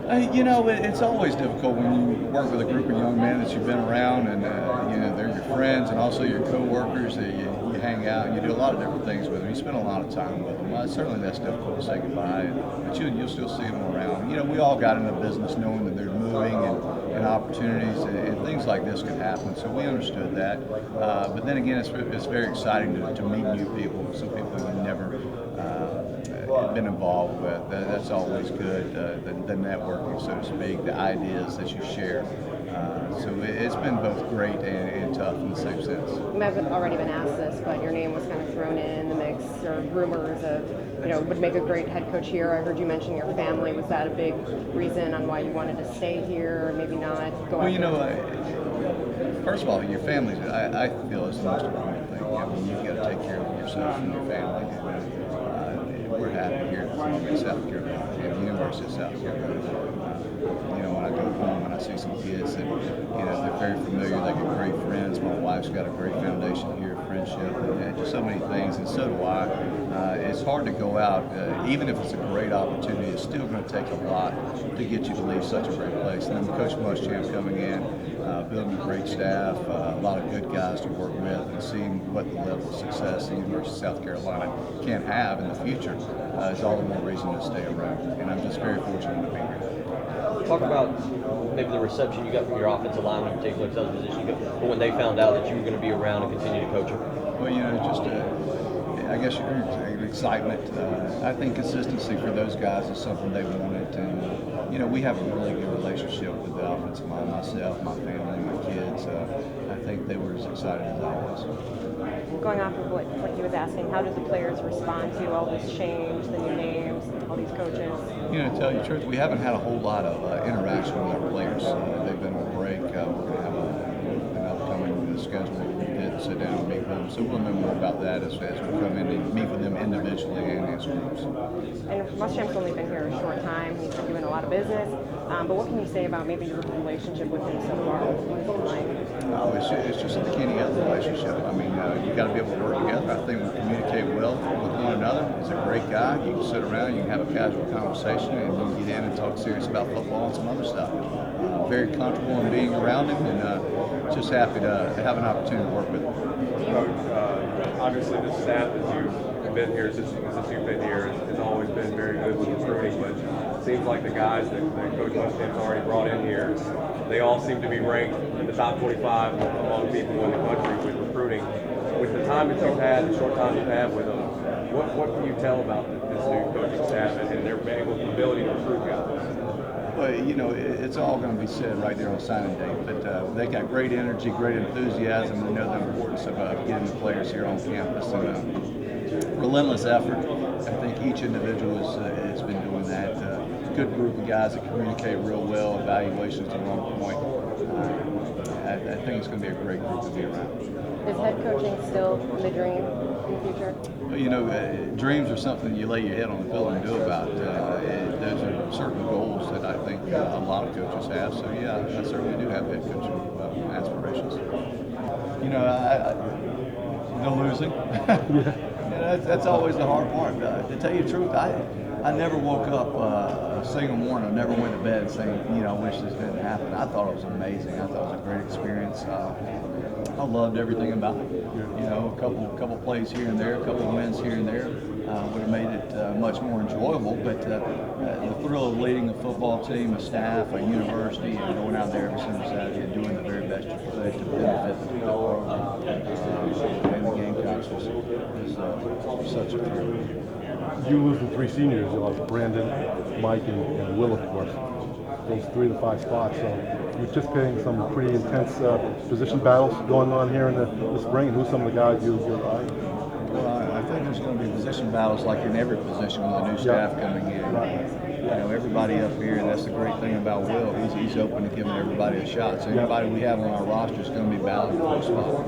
It's always difficult when you work with a group of young men that you've been around, and they're your friends and also your coworkers. That you hang out and you do a lot of different things with them. You spend a lot of time with them. Certainly, that's difficult to say goodbye, but you'll still see them around. We all got into business knowing that they're moving and opportunities and things like this could happen. So we understood that. But then again, it's very exciting to meet new people. Some people you've never been involved with. That's always good. The networking, so to speak, the ideas that you share. So it's been both great and tough in the same sense. You might have already been asked this, but your name was kind of thrown in the mix, or rumors of, would make a great head coach here. I heard you mention your family. Was that a big reason on why you wanted to stay here, or maybe not go? Well, first of all, your family, I feel, is the most important thing. You've got to take care of yourself and your family. We're happy here in South Carolina, at the University of South Carolina. When I go home and I see some kids that, they're very familiar, they get great friends. My wife's got a great foundation here, friendship, and just so many things, and so do I. It's hard to go out, even if it's a great opportunity, it's still going to take a lot to get you to leave such a great place. And then Coach Muschamp coming in, building a great staff, a lot of good guys to work with, and seeing what the level of success the University of South Carolina can have in the future is all the more reason to stay around. And I'm just very fortunate to be here. Talk about maybe the reception you got from your offensive lineman in particular, because that was a position you got, but when they found out that you were going to be around and continue to coach them. Well, I guess excitement. I think consistency for those guys is something they wanted, and we have a really good relationship with the offensive line. Myself, my family, my kids. I think they were as excited as I was. Going off of what he was asking, how did the players respond to all this change, the new names, all these coaches? To tell you the truth, we haven't had a whole lot of interaction with our players. They've been on break. We're going to have an upcoming schedule where we did sit down and meet with them. So we'll know more about that as we come in and meet with them individually and as groups. And Muschamp's only been here a short time. He's doing a lot of business. But what can you say about maybe your relationship with him so far? What is it like? No, it's just like any other relationship. You got to be able to work together. I think we communicate well with one another. He's a great guy. You can sit around, you can have a casual conversation, and you can get in and talk serious about football and some other stuff. Very comfortable in being around him, and just happy to have an opportunity to work with him. Obviously, the staff as you've been here since you've been here has always been very good with recruiting, but it seems like the guys that Coach Muschamp's already brought in here, they all seem to be ranked in the top 25 among people in the country with recruiting. With the time that you've had, the short time you've had with them, what can you tell about this new coaching staff and their ability to recruit guys? Well, it's all going to be said right there on signing day, but they got great energy, great enthusiasm. They know the importance of getting the players here on campus, and relentless effort. I think each individual has been doing that. Good group of guys that communicate real well, evaluations are on point. I think it's going to be a great group to be around. Is head coaching still the dream in the future? Well, dreams are something you lay your head on the pillow and do about. Those are certain goals that I think a lot of coaches have. So, yeah, I certainly do have head coaching aspirations. The losing. That's always the hard part. To tell you the truth, I never woke up a single morning. I never went to bed saying, I wish this didn't happen. I thought it was amazing. I thought it was a great experience. I loved everything about it. A couple plays here and there, a couple wins here and there would have made it much more enjoyable. But the thrill of leading a football team, a staff, a university, and going out there every single Saturday and doing the very best you could to benefit the program and the Gamecocks is such a thrill. You losing three seniors, Brandon, Mike, and Will, of course. Those 3 to 5 spots. So you're anticipating some pretty intense position battles going on here in the spring. Who's some of the guys you're eyeing? Well, I think there's going to be position battles like in every position with a new staff coming in. Everybody up here, and that's the great thing about Will. He's open to giving everybody a shot. So anybody we have on our roster is going to be battling for a spot.